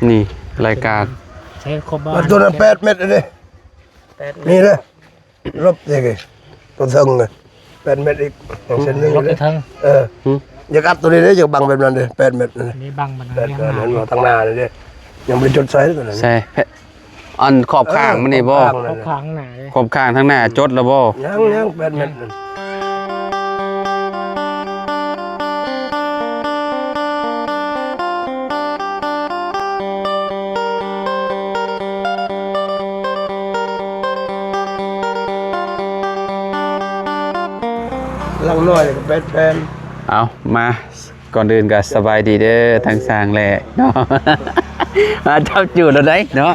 นี่รายการใช้ครบบ้า มันตัวละ8 เม็ดเลยนี่เลยลบยังไงตัวเทิงเลย8 เม็ดอีกเส้นนึง ลบไปทั้ง อยากอัดตัวนี้เลยอยากบังแบบนั้นเลย8 เม็ดเลย นี่บังมัน 8 เม็ดนั้นมาตั้งหน้าเลยยังไม่จดใส่ตัวนั้น ใช่อันขอบข้างมันนี่บ่ เขาขังหนาเลย ขอบข้างทั้งหน้าจดแล้วบ่ยัง8 เม็ดลังน้อยก็8 แผ่นเอามาก่อนอื่นก็สบายดีเด้อทางสร้างแหละเนาะ มาจับจูดแล้วได้เนาะ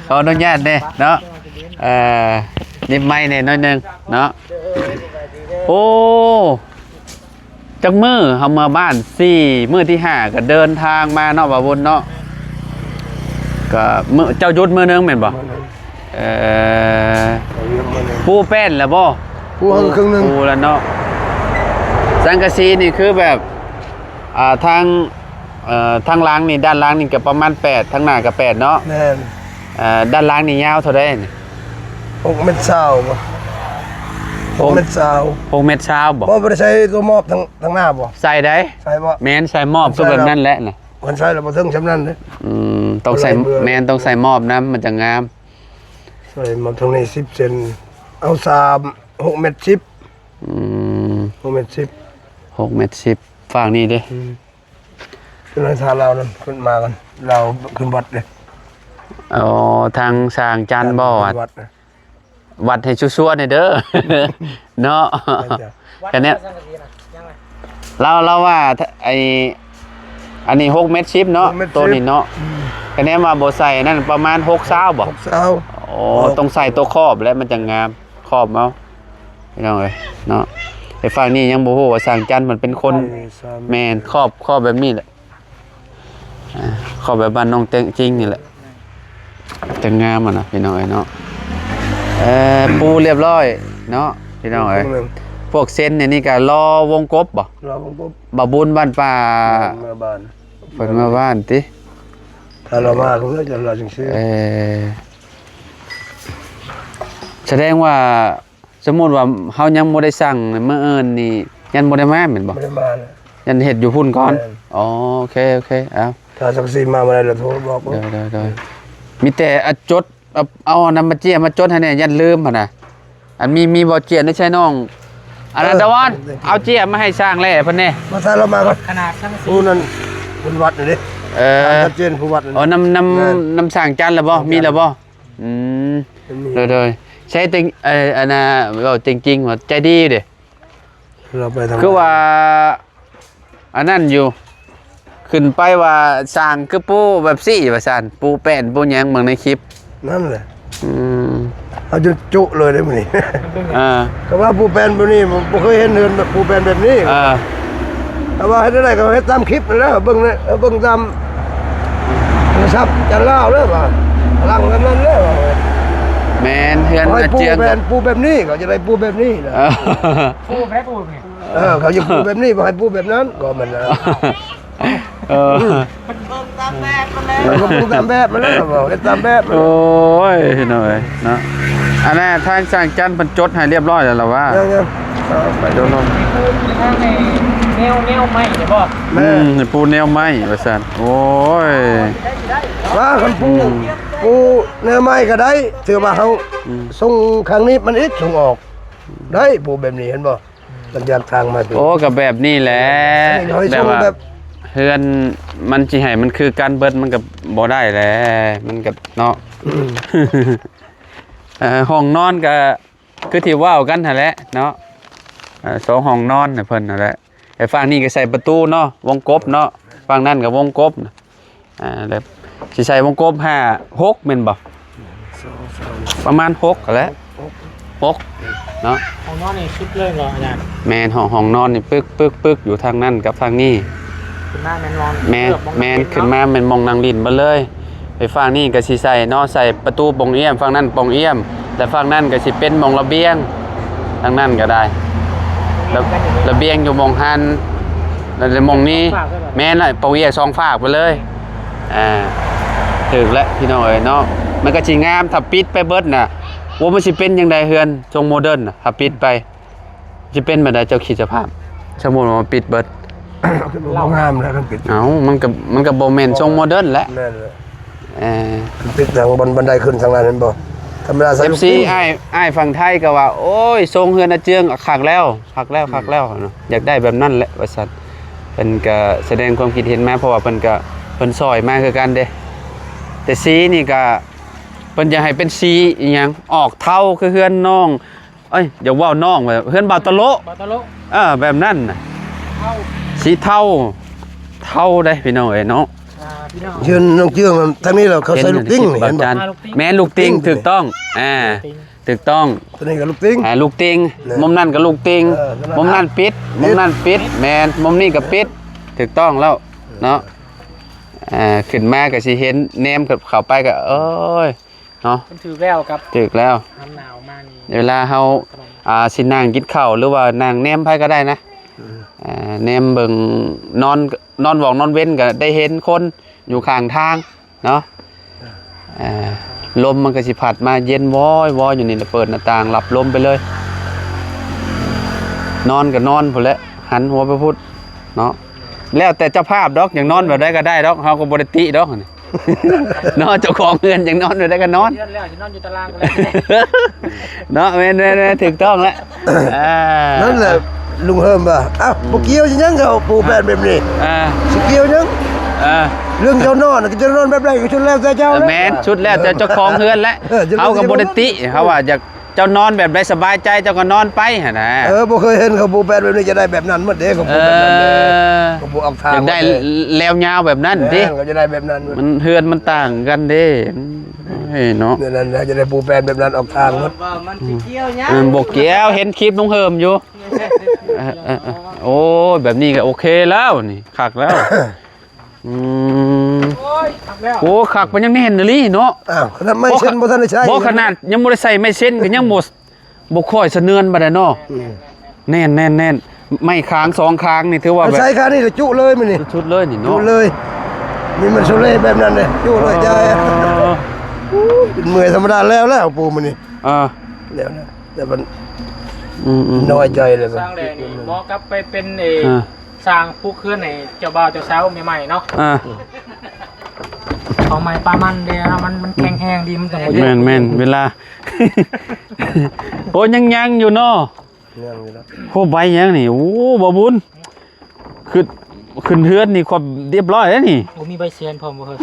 ขออนุญาตเด้เนาะนิบไม้เนี่ยน้อยนึงเนาะโอ้จักมือเฮามาบ้าน4มื้อที่5ก็เดินทางมาเนาะบ่าวบุญเนาะก็มื้อเจ้าหยุดมื้อนึงแม่นบ่ปูแป้นแล้วบ่ ปูครึ่งนึงปูแล้วเนาะสังกะสีนี่คือแบบทางล้างนี่ด้านล้างนี่ก็ประมาณ8ทางหน้าก็8เนาะแม่นด้านล้างนี่ยาวเท่าใดนี่6 เม็ดเศร้าบ่6 เม็ดเศร้า6 เมตรเช้าบ่บ่ได้ใช้ตัวมอบทางหน้าบ่ใส่ได้ใส่บ่ แม่นใส่มอบคือแบบนั้นแหละน่ะมันใส่แล้วบ่ถึงซำนั้นเด้ต้องใส่แม่นต้องใส่มอบนะมันจะงามใส่มาตรงนี้10 เซนเอา6 เม็ด10 6 เม็ด10 6 เมตร10ฝั่งนี้เด้ขึ้นทางเรานั่นขึ้นมากันเราขึ้นวัดเลยอ๋อทางสร้างจันทร์บ่วัดให้ชัวร์ๆหน่อยเด้อ เนาะแค่นี้เราว่าอันนี้6 เมตร10เนาะตัวนี้เนาะแค่นี้มาบ่ใส่นั่นประมาณ6 เศร้าบ่6 เศร้าอ๋อต้องใส่ตัวครอบแล้วมันจะงามครอบเอาพี่น้องเอ้ยเนาะไอ้ฝั่งนี้ยังบ่ฮู้ว่าสร้างจันทร์มันเป็นคนแม่นครอบแบบนี้แหละครอบแบบบ้านน้องเต็งจริงนี่แหละจะงามอ่ะนะพี่น้องเอ้ยเนาะปูเรียบร้อยเนาะพี่น้องเอ้ยพวกเส้นเนี่ยนี่ก็รอวงกบบ่รอวงกบบ่บุญบ้านป่ามาบ้านเพิ่นมาบ้านติถ้าเรามาเพิ่นจะรอจังซี่แสดงว่าสมมุติว่าเฮายังบ่ได้สั่งมื้ออื่นนี่ยันบ่ได้มาแม่นบ่บ่ได้มาเลยยันเฮ็ดอยู่พุ่นก่อนอ๋อโอเคเอาถ้าสักสิมาบ่ได้แล้วโทรบอกได้มีแต่จดเอานำมาเจียมาจดให้แน่ยันลืมหั่นน่ะอันมีบ่เจียได้ใช่น้องอนันตวันเอาเจียมาให้สร้างแลเพิ่นแน่มาถ้าเรามาก่อนขนาดทั้งปูนั่นเป็นวัดนี่ดิชัดเจนผู้วัดอ๋อนำสร้างจันทร์แล้วบ่มีแล้วบ่เลยใช้ติงอันน่ะเว้าจริงๆว่าใจดีเด้เราไปทางคือว่าอันนั้นอยู่ขึ้นไปว่าสร้างคือปูแบบซี่ว่าซั่นปูแป้นปูหยังเบิ่งในคลิปนั่นแหละเอาจุเลยได้มื้อนี้ก็ว่าปูแป้นบ่นี่ผมบ่เคยเห็นเฮือนแบบปูแป้นแบบนี้แต่ว่าเฮ็ดได้ก็เฮ็ดตามคลิปนั่นแหละเบิ่งนะเบิ่งตามซับจันลาวเด้อว่าลังแบบนั้นเด้อแม่นเฮือนอาเจียงปูแบบนี้ก็จะได้ปูแบบนี้นะปูแพ้ปูนี่เขาจะปูแบบนี้บ่ให้ปูแบบนั้นก็มันนะมันตามแบบมันแล้วก็ปูตามแบบมันแล้วบ่เฮ็ดตามแบบโอ้ยหน่อยเนาะอันนั้นทางสร้างจันทร์เพิ่นจดให้เรียบร้อยแล้วล่ะว่าไปโดนลมทางแนวไม้เด้บ่ปูแนวไม้ว่าซั่นโอ้ยว่าคันปูแนวไม้ก็ได้ถือว่าเฮาส่งครั้งนี้มันอีกส่งออกได้ปูแบบนี้เห็นบ่มันอยากทางมาโอ้ก็แบบนี้แหละแบบเฮือนมันสิให้มันคือการเบิดมันก็บ่ได้แหละมันก็เนาะห้องนอนก็คือที่ว้าวกันหั่นแหละเนาะ2ห้องนอนน่ะเพิ่นนั่นแหละไอ้ฝั่งนี้ก็ใส่ประตูเนาะวงกบเนาะฝั่งนั้นก็วงกบแล้วสิใส่วงกบ5 6แม่นบ่ประมาณ6ก็แล้ว6เนาะห้องนอนนี่คิดเลยเหรออาจารย์แม่นห้องนอนนี่ปึ๊กอยู่ทางนั้นกับทางนี้ขึ้นมาแม่นนอนแม่นขึ้นมาแม่นมองนางลิ้นบ่เลยไปฝั่งนี้ก็สิใส่เนาะใส่ประตูปงเอี้ยมฝั่งนั้นปงเอี้ยมแต่ฝั่งนั้นก็สิเป็นมองระเบียงทางนั้นก็ได้ระเบียงอยู่มองหันแล้วมองนี้แม่นล่ะปงเอี้ยม2ฝากไปเลย ถึกแล้วพี่น้องเอ้ยเนาะมันก็สิงามถ้าปิดไปเบิดน่ะว่ามันสิเป็นจังไดเฮือนทรงโมเดิร์นน่ะถ้าปิดไปสิเป็นแบบใดเจ้าคิดสภาพสมมุติว่ามันปิดเบิด เรางามแล้วกันปิด เอ้ามันก็บ่แม่นทรงโมเดิร์นแหละ แน่นเลย เ ปิดทางบันไดขึ้นทางนั้นเห็นบ่ธรรมดา อฟซีอ้ายฝั่งไทยก็ว่าโอ้ยทรงเฮือนอาเจืองคักแล้วเนาะอยากได้แบบนั้นแหละว่าซั่นเพิ่นก็แสดงความคิดเห็นมาเพราะว่าเพิ่นซอยมาคือกันเด้แต่สีนี่ก็เพิ่นอยากให้เป็นสีอีหยังออกเทาคือเฮือนน้องเอ้ยอย่าเว้าน้องว่าเฮือนบ่าวตะโล บาตะโล แบบนั้นน่ะ เข้า สีเทาได้พี่น้องเอ้ยเนาะ พี่น้อง ยืนน้องเจืองทางนี้เราเขาใส่ลูกติ้ง เห็น เห็น บ่ บ่ จันแม่นลูกติ้งถูกต้องถูกต้อง ตัวนี้ก็ลูกติ้ง ลูกติง เนี่ย มุมนั่นก็ลูกติง นั่นน่ะ มุมนั่นปิดมุมนั่นปิดแมนมุมนี้ก็ปิดถูกต้องแล้วเนาะขึ้นมาก็สิเห็นแนมกับเข้าไปก็เอ้ยเนาะ มันถือแล้วกับ ถูกแล้ว น้ำหนาวมานี่ เวลาเฮาสินั่งกินข้าวหรือว่านั่งแนมไผก็ได้นะแนมเบิ่งนอนวอกนอนเว้นก็ได้เห็นคนอยู่ข้างทางเนาะลมมันก็สิพัดมาเย็นวอยอยู่นี่แหละเปิดหน้าต่างรับลมไปเลย นอนก็นอนพุ่นแหละหันหัวไปพุทธเนาะแล้วแต่เจ้าภาพดอกอย่างนอนแบบใดก็ได้ดอกเฮาก็บ่ได้ติดอกนี่ เนาะเจ้าของเรือนอย่างนอนแบบใดก็นอน เดือนแล้วจะนอนอยู่ตารางกันแล้ว เนาะแม่นๆถูกต้องแล้ว นั่นแหละลุงเฮิมว่าอ้าวบ่เกี่ยวสิยังเขาปูแปดแบบนี้ สิเกี่ยวยังเรื่องเจ้านอนก็จะนอนแบบไรก็ชุดแล้วแต่เจ้า แม่นชุดแล้วแต่เจ้าของเรือนแล้วเฮาก็บ่ได้ติเขาว่าอยากเจ้านอนแบบใดสบายใจเจ้าก็นอนไปหั่นน่ะ บ่เคยเห็นเขาปูแปดแบบนี้จะได้แบบนั้นหมดเด้เขาปูแบบนั้นเด้เขาปูออกทาง อยากได้แล้วยาวแบบนั้นดิ เขาจะได้แบบนั้น มันเฮือนมันต่างกันเด้เฮ้ยเนาะ นั่นจะได้ปูแปดแบบนั้นออกทางหมด ว่ามันสิเกี่ยวหยัง บ่เกี่ยวเห็นคลิปน้องเฮิมอยู่โอ้แบบนี้ก็โอเคแล้วนี่คักแล้ว โอ้ยทำแล้ว โอ้คักมันยังไม่เห็นเลยเนาะ อ้าวขนาดไม่เช่นบ่ทันได้ใช้ บ่ขนาดยังบ่ได้ใส่ไม่เส้นก็ยังบ่ค่อยสะเนือนบ่ได้เนาะแน่นไม่ค้างสองค้างนี่ถือว่าแบบ ใช้ค่านี่จุเลยมันนี่ ชุดเลยนี่ จุ เนาะ เลยนี่มันโซเล่แบบนั้นเลยจุเลยใจเป็นเมื่อยธรรมดาแล้วปูมันนี่แล้วนะแต่มันน้อยใจเลย สร้างแดงนี่บอกกลับไปเป็นสร้างผู้เคลื่อนในเจ้าบ่าวเจ้าสาวใหม่ๆเนาะของใหม่ปลามันเด้อมันแข็งแห้งดีมันจังบ่เยอะ แม่นเวลา โอ้ยังอยู่เนาะโอ้ใบยังนี่โอ้บ่บุญขึ้นเฮือนนี่ความเรียบร้อยแล้วนี่ โอ้มีใบเซียนพร้อมบ่เฮ้ย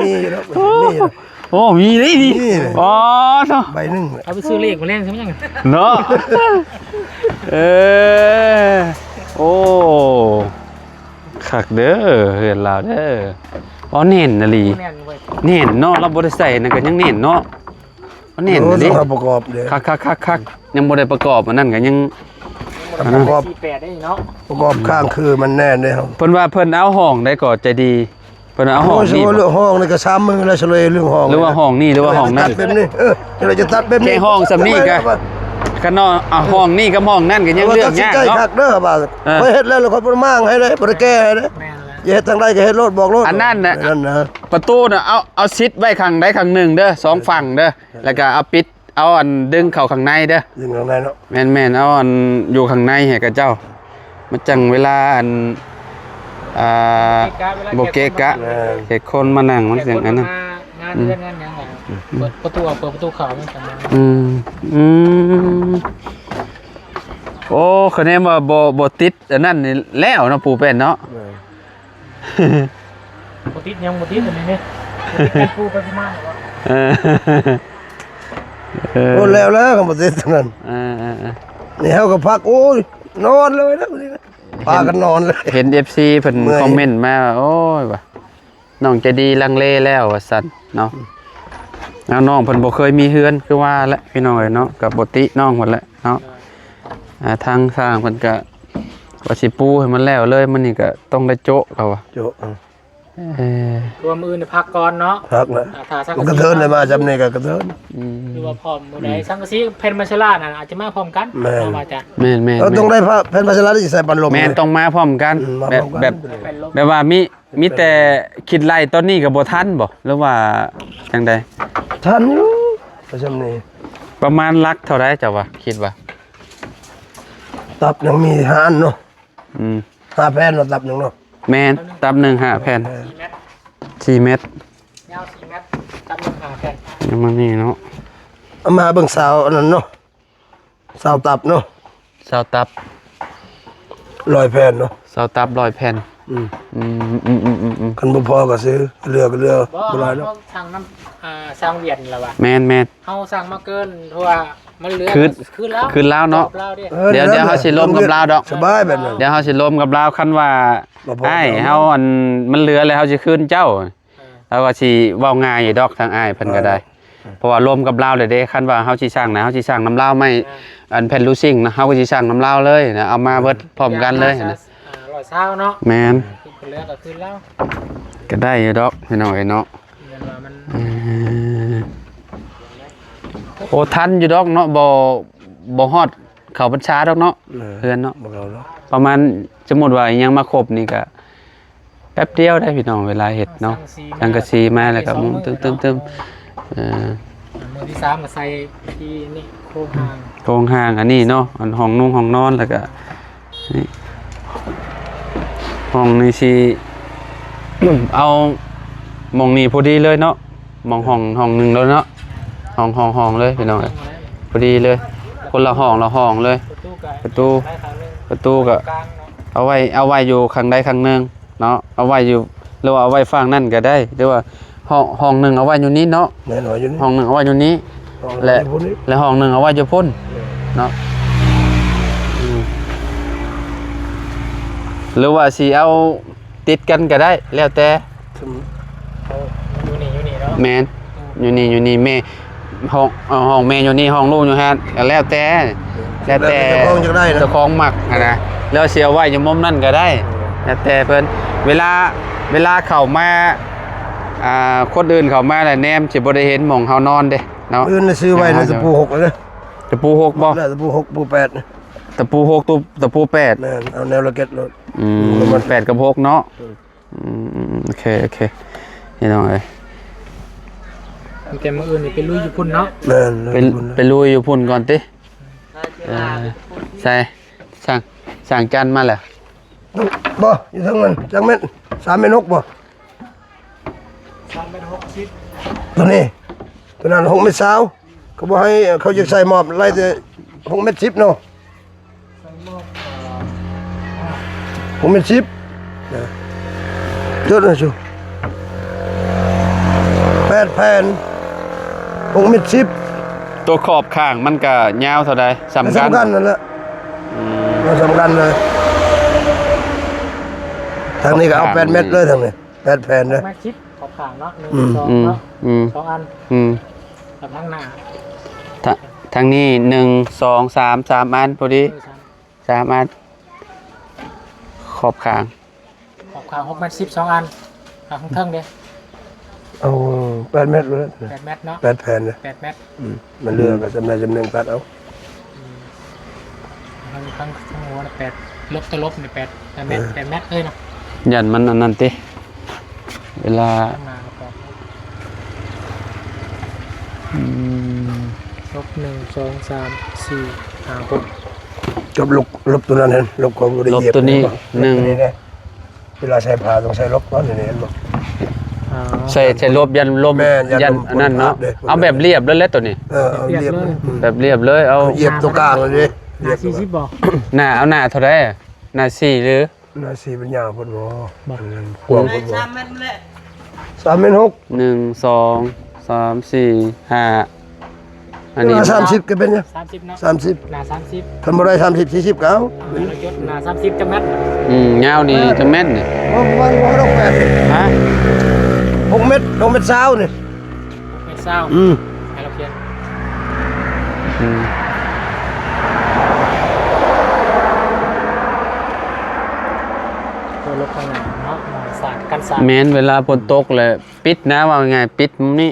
นี่แล้วนี่ โอ้มีนี่ดิอ๋อเนาะ ใบหนึง เอาไปซื้อเลขมาเล่นใช่มั้ยยัง เนาะโอ้คักเด้อเฮือนลาวเด้ออ๋อเน่นน่ะลี แน่นเว้ย เน่นเนาะเราบ่ได้ใส่นั่นก็ยังเน่นเนาะอ๋อเน่นน่ะลิ ประกอบเลย คักยังบ่ได้ประกอบอันนั้นก็ยัง ประกอบ 48ได้เนาะ ประกอบข้างคือมันแน่นเลยครับ เพิ่นว่าเพิ่นเอาห้องได้ก็ใจดีเพิ่นเอาห้อง โอ้ย นี่ เรื่องห้องนี่ก็3มื้อแล้วเฉลยเรื่องห้อง หรือว่าห้องนี่หรือว่าห้องนั่น ตัดแบบนี้เราจะตัดแบบนี้ แค่ห้องสำนี่ก็ คันเนาะเอาห้องนี่กับห้องนั่นก็ยังเลือกยาก ใกล้ เนาะ คักเด้อบ่าค่อยเฮ็ดแล้วค่อยบ่มางให้ได้บ่ได้แก้ให้ได้ แม่นแล้ว อย่าเฮ็ดทางใดก็เฮ็ดโลดบอกโลด อันนั้นน่ะ นั่นนะ ประตูน่ะเอาซิดไว้ข้างใดข้างหนึ่งเด้อสองฝั่งเด้อแล้วก็เอาปิดเอาอันดึงเข้าข้างในเด้อ ยิงข้างในเนาะ แม่นเอาอันอยู่ข้างในให้กับเจ้ามันจังเวลาอันบ่เกะกะเฮ็ดคนมานั่งมันเสียงอันนั้น งานเรื่องงานหยังไงเปิดประตูเข้ามันจัง โอ้คะแนนว่าบ่ติดอันนั้นนี่แล้วเนาะปู่เป็นเนาะ บ่ติดยังบ่ติดอันนี้นี่ติดปูไปประมาณว่า โอ้แล้วก็บ่เสร็จเท่านั้นนี่เฮาก็พักโอ้ยนอนเลยนะนี่พากันนอนเลย เห็น FC เพิ่น เมื่อย คอมเมนต์มาว่าโอ้ยว่าน้องใจะดีลังเลแล้วว่าซั่นเนาะแล้วน้องเพิ่นบ่เคยมีเฮือนคือว่าแหละพี่น้องเอ้ยเนาะก็บ่ติน้องเพิ่นแหละเนาะทางสร้างเพิ่นก็ว่าสิปูให้มันแล้วเลยมันนี่ก็ต้องได้โจ๊ะเขาว่า โจ รวมอื่นพักก่อนเนาะ พักนะ ถ้าสัง มันกระเทินเลยมาจำเนี่ยก็กระเทิน หรือว่าพร้อมมื้อใดสังกะสีเพนมัชลาน่ะอาจจะมาพร้อมกัน แม่น เนาะว่าจะ แม่นแม่น เราต้องได้พระแผ่นพัชระที่ใส่ปันลม แม่นต้องมาพร้อมกัน มา แบบ พร้อมกัน แบบ เป็นลม แบบว่ามีแต่คิดไล่ตอนนี้ก็บ่ทันบ่หรือว่าจังใด ทันอยู่ประจำนี่ ประมาณลักเท่าไรเจ้าว่าคิดว่า ตับยังมี5 อันเนาะ อืม 5 แผ่นเนาะตับหนึงเนาะ แม่นตับ1 5แผ่น 4 เมตร 4 เม็ด ยาว4 เมตรตัดลงหาแผ่น ยังมานี่เนาะ เอามาเบิ่งสาวอันนั้นเนาะสาวตับเนาะ เสาตับ 100 แผ่นเนาะ เสาตับ100แผ่น อืม อืม คันบ่พอก็ซื้อเรือก็เรือ บ่ บ่หลายเนาะ เฮาสั่งน้ำสร้างเวียนแล้วว่ะ แม่น เฮาสั่งมาเกินเพราะว่ามันเหลือ คืนแล้วเนาะ รอบแล้วดิ เดี๋ยวเฮาสิล้มกับลาวดอก สบายแบบนั้น เดี๋ยวเฮาสิล้มกับลาวคันว่า บ่พอ อ้ายเฮาอันมันเหลือแล้วเฮาสิคืนเจ้าแล้วก็สิเว้าง่ายอยู่ดอกทางอ้ายเพิ่นก็ได้ เพราะว่าล้มกับลาวเลยเด้คันว่าเฮาสิสร้างนะเฮาสิสร้างน้ำลาวไม่อันแผ่นลูซิ่งนะเฮาก็สิสร้างน้ำลาวเลยนะเอามาเบิดพร้อมกันเลยนะ 120เนาะ แม่น คือเหลือก็คืนแล้ว ก็ได้อยู่ดอกพี่น้องเอ้ยเนาะ เงินว่ามัน โอ้ทันอยู่ดอกเนาะบ่ฮอดเข้าพรรษาดอกเนาะเพื่อนเนาะ บ่เอาเนาะ ประมาณสมมุติว่าอิหยังมาครบนี่ก็แป๊บเดียวได้พี่น้องเวลาเฮ็ดเนาะสังกะสีมาแล้วก็มุงตึมๆมือที่3ก็ใส่ที่นี่โครงหาง โครงห้างอันนี้เนาะอันห้องนุ่งห้องนอนแล้วก็นี่ห้องนี้สิ เอาหมองนี้พอดีเลยเนาะหมองห้องหนึงแล้วเนาะห้องเลยพี่น้องเอ้ยพอดีเลย คนละห้องเลย ประตู ได้ทางนึง ประตูก็ กลางเนาะ เอาไว้อยู่ข้างใดข้างหนึงเนาะเอาไว้อยู่หรือว่าเอาไว้ฝั่งนั่นก็ได้หรือว่าห้องหนึงเอาไว้อยู่นี้เนาะ แน่นอนอยู่นี่ ห้องหนึงเอาไว้อยู่นี้และห้องหนึงเอาไว้อยู่พุ่นเนาะหรือว่าสิเอาติดกันก็ได้แล้วแต่ อยู่นี่เนาะ แม่นอยู่นี่แม่ห้องแม่อยู่นี่ห้องลูกอยู่ฮะก็แล้วแต่ เจ้าของจะได้นะ เจ้าของมักนะแล้วเสียไว้อยู่มุมนั่นก็ได้แล้วแต่เพิ่นเวลาเข้ามาคนอื่นเข้ามาแล้วแนมสิบ่ได้เห็นหม่องเฮานอนเด้เนาะ อื่นน่ะซื้อไว้ในตะปู6เลย ตะปู6บ่ ได้ตะปู6ปู8นะ ตะปู6ตะปู8 แม่นเอาแนวระเก็ดรถ มัน8กับ6เนาะโอเคนี่น้องเอ้ย แต่มื้ออื่นนี่เป็นลุยอยู่พุ่นเนาะ แม่น ไปลุยอยู่พุ่นก่อนติใส่สั่งจานมาแล้ว บ่อยู่ทั้งนั้นจังแม่น3เมตร6บ่ 3 เมตร 60 ตัวนี้ตัวนั้น6เมตร20เขาบ่ให้เขาจะใส่หมอบไล่แต่6เมตร10เนาะ ใส่หม้อ 6เมตร10นะเยอะนะชู8 แผ่น6เมตร10 ตัวขอบข้างมันก็ยาวเท่าใดสำคัญ สำคัญนั่นแหละมันสำคัญเลยทางนี้ก็เอา8 เมตรเลยทางนี้8 แผ่นเลย แม่ชิดขอบขางเนาะ1 อืม 2เนาะ อืม 2 อัน อืม กับทางหน้า ทางนี้1 2 3อันพอดี3อันขอบข้าง ขอบขาง6 เมตร 10 2 อันข้างเทิงเด้ เอา8 เมตรเลย 8 เมตรเนาะ 8 แผ่นเลย 8 เมตร มันเรือก็จำได้จำเนึงตัดเอา ข้างหัวน่ะ8ลบตัวลบนี่8เมตร8 เมตรเลยเนาะ ยันมันอันนั้นติเวลา ข้างหน้าแล้วก็ลบ1 2 3 4 5 6 จบลบตัวนั้นเห็นลบของบริ ลบ เหยียบ ตัวนี้ หนึ่ง 1 เวลาใช้ผ้าต้องใช้ลบก่อนนี่เห็นบ่ ใส่ลบยันลบ แม่ยั ยัน นลบ อันนั้นเนาะ เด้ เอาแบบเรียบเลยแหละตัวนี้ เอาเรียบเลย แบบเรียบเลยเอา เหยียบตัวกลางเลยดิ หน้า40บ่ หน้าเอาหน้าเท่าไรหน้า4หรือ หน้าสี่เป็นยาวพุ่นบ่ บ่ กว้างพุ่นบ่3 เมตร6 1 2 3 4 5อันนี้ 30ก็เป็นยัง 30เนาะ 30 หน้า30 ทำบ่ได้30 40ก็เอา เรายศหน้า30จังเมตร ยาวนี่จังแม่นนี่ บ่ต้องแปด ฮะ 6 เมตร6 เมตร20นี่ ไม่เศร้า อืม ให้เราเขียน อืม ตัวลบข้างหน้าเนาะหมอสาดกัน สาม แม้นเวลาฝนตกเลยปิดนะว่าไงปิดนี่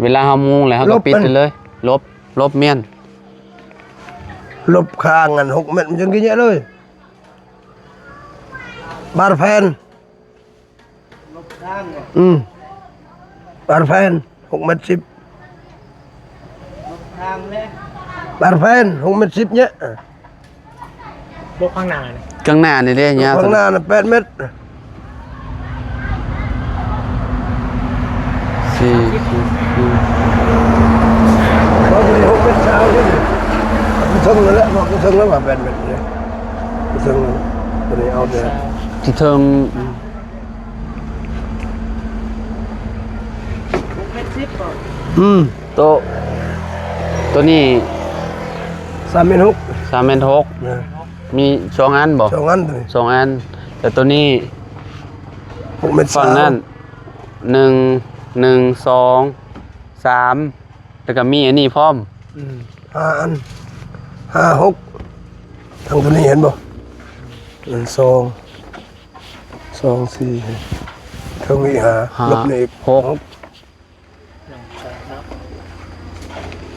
เวลาเฮามุงแล้วเฮาก็ปิดไปเลยลบเมียน ลบข้างกัน6 เมตรมันจังกี่เยอะเลยบาร์แพนลบข้างบาร์แพน6 เมตร 10ลบข้างเลยบาร์แพน6 เมตร 10เนี่ยลบข้างหน้าเนี่ย ข้างหน้านี่เด้ยาว ข้างหน้าน่ะ8 เมตรสี่บอกเลย6 เมตรเช้าเลยมันถึงแล้วบอกมันถึงแล้วว่า8 เมตรเลยมันถึงแล้วตัวนี้เอาเนี่ย ที่เทิงโตะตัวนี้ 3 เมตร 6 3 เมตร 6มี2อันบ่ 2 อันตัวนี้ 2อันแต่ตัวนี้ 6 เมตร ฝั่งนั้น1 2 3แล้วก็มีอันนี้พร้อม 5 อัน5 6ทางตัวนี้เห็นบ่1 2 4เท่านี้ลบนี่อีก 6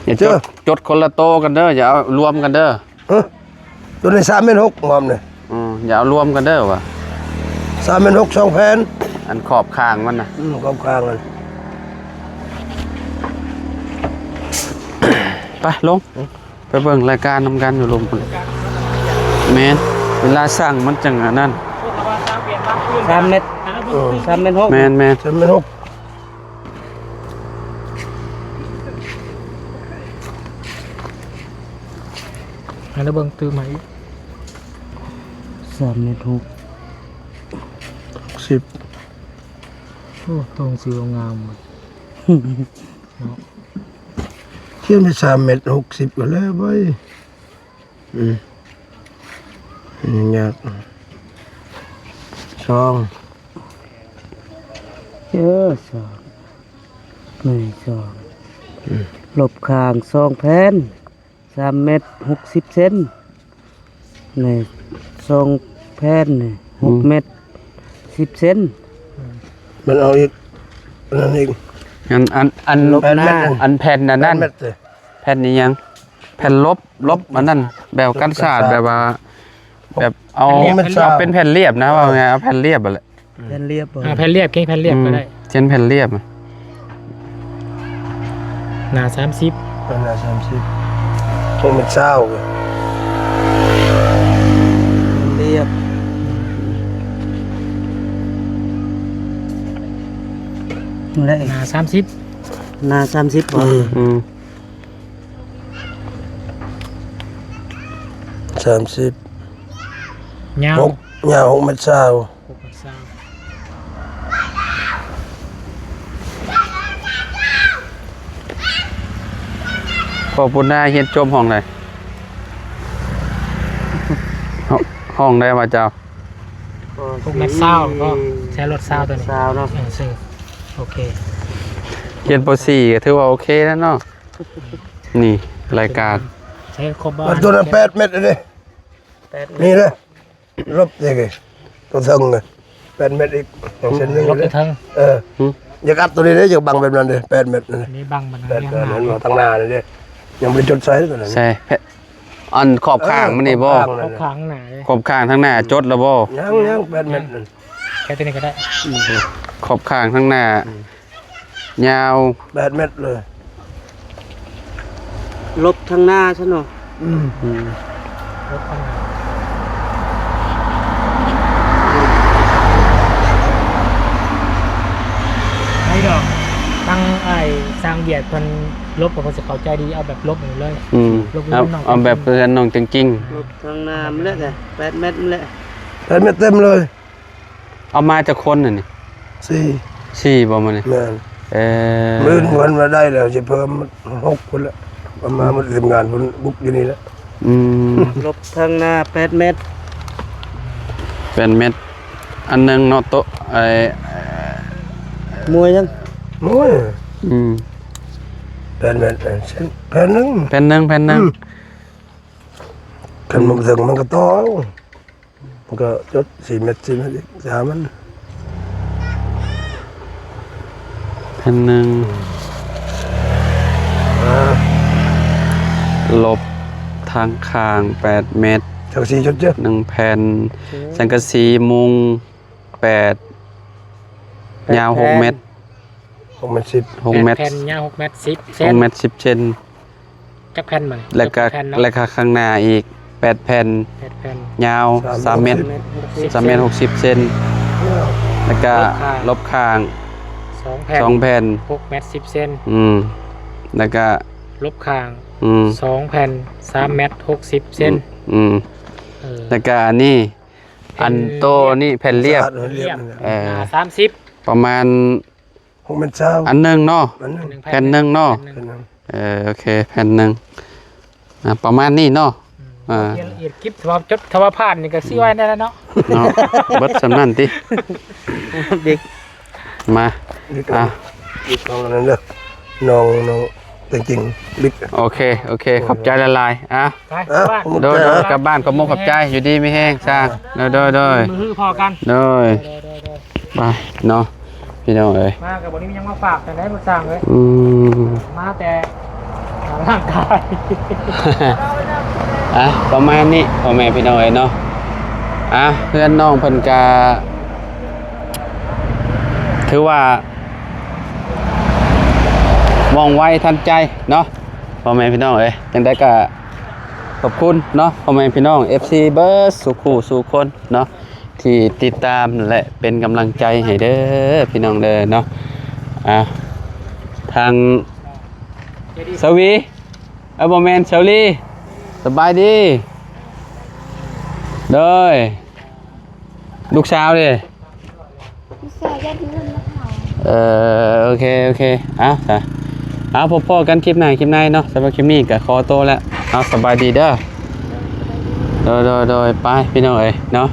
อย่าจดคนละโตกันเด้ออย่าเอารวมกันเด้อ ตัวนี้3 เมตร 6งอมเนี่ย อย่าเอารวมกันเด้อว่ะ 3 เมตร 6 2 แผ่น อันขอบข้างมันน่ะ กองกลางเลย ไปลงไปเบิ่งรายการนำกันอยู่ลงพุ่นแม่นเวลาสั่งมันจังอันนั้น 3 เมตร 3 เมตร 6 แม่น 3 เมตร 6 ให้เราเบิ่งตื้อไหม 3 เมตร 10 โอ้ตรงสีงาม เที่ยวได้3 เมตร 60ก็แล้วเว้ยยากช่อง 2 ลบข้าง2แผ่น3 เมตร 60 เซนนี่2แผ่นนี่6 เมตร 10 เซน มันเอาอีกนั่นอีก อัน ลบหน้า อันแผ่นอันนั้น 8 เมตรเลย แผ่นนี้ยังแผ่นลบอันนั้นแบบกันศาสตร์แบบว่าแบบเอาเป็นแผ่นเรียบนะว่าไงเอาแผ่นเรียบอะแหละ แผ่นเรียบบ่ แผ่นเรียบเก่งแผ่นเรียบก็ได้ เช่นแผ่นเรียบ หนา30 ประมาณ306 เมตรเช้าเลย เรียบและ หนา30 หน้า30บ่ 30 ยาว 6ยาว6 เมตรเช้า พอปุณนาเฮียนจมห้องไหนห้องได้มาเจ้า 6 เมตรเศร้าก็ใช้รถเศร้าตัวนี้ สาวเนาะ ซึ่งโอเค เฮียนป .4 ก็ถือว่าโอเคแล้วเนาะนี่รายการ ใช้ครบบ้า มัน น ตัวนั้น8 เมตรเลย 8 นี่เลยลบยังไงตัวเทิงเลย8 เมตรอีกอย่างเช่นนึง รถกระทั่ง อย่ากัดตัวนี้เลยอย่าบังแบบนั้นเลย8 เมตรนั่นเลย นี่บังมัน 8 เรีย เมตร งห นั่ น้าน มาทางหน้าเลยเด้ยังไม่ได้จดใส่ตัวนั้น ใช่อันขอบข้างมันนี่บ่ เขาขังหนาเลย ขอบข้างทั้งหน้าจดแล้วบ่ ยัง8 เมตรนั่น แค่ตัวนี้ก็ได้ ขอบข้างทั้งหน้ายาว 8 เมตรเลย ลบทางหน้าซะเนาะ รถข้างหน้าไม่ดอกตั้งไอ้สร้างเบียดคนลบกับคนจะเข้าใจดีเอาแบบลบหมดเลย เอาแบบเพื่อนน้องจริง ลบทางหน้ามันแล้วแต่8 เมตรมันแล้ว 8 เมตรเต็มเลย ๆเอามาจากคนน่ะนี่ 4 บ่มานี่ แม่น มื้ มื้อวันมาได้แล้วจะเพิ่ม6คนละประมาณมันทำงานคนบุกอยู่นี่แล้ว ลบทางหน้า8 เมตร เป็นเม็ดอันนึงเนาะโตะไอ้ มวยยัง โอ้ย แผ่น 8 เมตรเช่นแผ่นหนึง แผ่นหนึง คันมันถึงมันก็ต่อมันก็จด4 เมตร4 เมตรอีก3มัน ผ่นหนึ่งลบทางข้าง8 เมตร จังสีชุดเยอะ 1 แผ่นสังกะสีมุง8ยาว6 เมตร 6 เมตร 6 เมตร แผ่นยาว6 เมตร 10 เซน 6 เมตร 10 เซน จักแผ่นมัน แล้วก็ แผ่นเนาะ แล้วก็ข้างหน้าอีก8 แผ่น 8แผ่น ยาว3 เมตร 3 เมตร 60 เซนแล้วก็ลบข้าง 2 แผ่น 2 แผ่น 6 เมตร 10 เซน แล้วก็ ลบข้าง 2 แผ่น 3 เมตร 60 เซน เออ แล้วก็อันนี้อันโตนี่แผ่นเรียบ เรียบ 30 ประมาณ 6 เมตรเช้า อันหนึงเนาะ อันนึง แผ่นหนึงเนาะ แผ่นหนึ่ง โอเคแผ่นหนึงประมาณนี้เนาะ ละเอียดคลิปถ้าว่าผ่านนี่ก็ซื้อไว้ได้แล้วเนาะ เนาะเบิดสำนั่นติ เด็ก มา บิ๊กน้องนั้นเด้อน้องจริงๆบิ๊ก โอเคขอบใจละลายอ่ะ ไปบ้าน โดยกลับบ้านก็มุกขอบใจอยู่ดีไม่แห้งจ้าโดย มือฮือพอกัน ไปเนาะพี่น้องเอ้ย มากับวันนี้ยังมาฝากแต่ได้มาสั่งเลย มาแต่ร่างกาย ประมาณนี้พ่อแม่พี่น้องเอ้ยเนาะเพื่อนน้องเพิ่นก็ถือว่ามองไวทันใจเนาะพ่อแม่พี่น้องเอ้ยจังได้ก็ขอบคุณเนาะพ่อแม่พี่น้อง FC เบิร์ดสุขูสู่คนเนาะที่ติดตามและเป็นกำลังใจให้เด้อพี่น้องเด้อเนาะทางสวีบ่แม่นเชลลี่สบายดีเด้อลูกสาวดิ ลูกสาวญาติเงินมาเผา โอเคพบกันคลิปไหนเนาะสำหรับคลิปนี้ก็ขอตัวแล้วสบายดีเด้อโดยไปพี่น้องเอ้ยเนาะ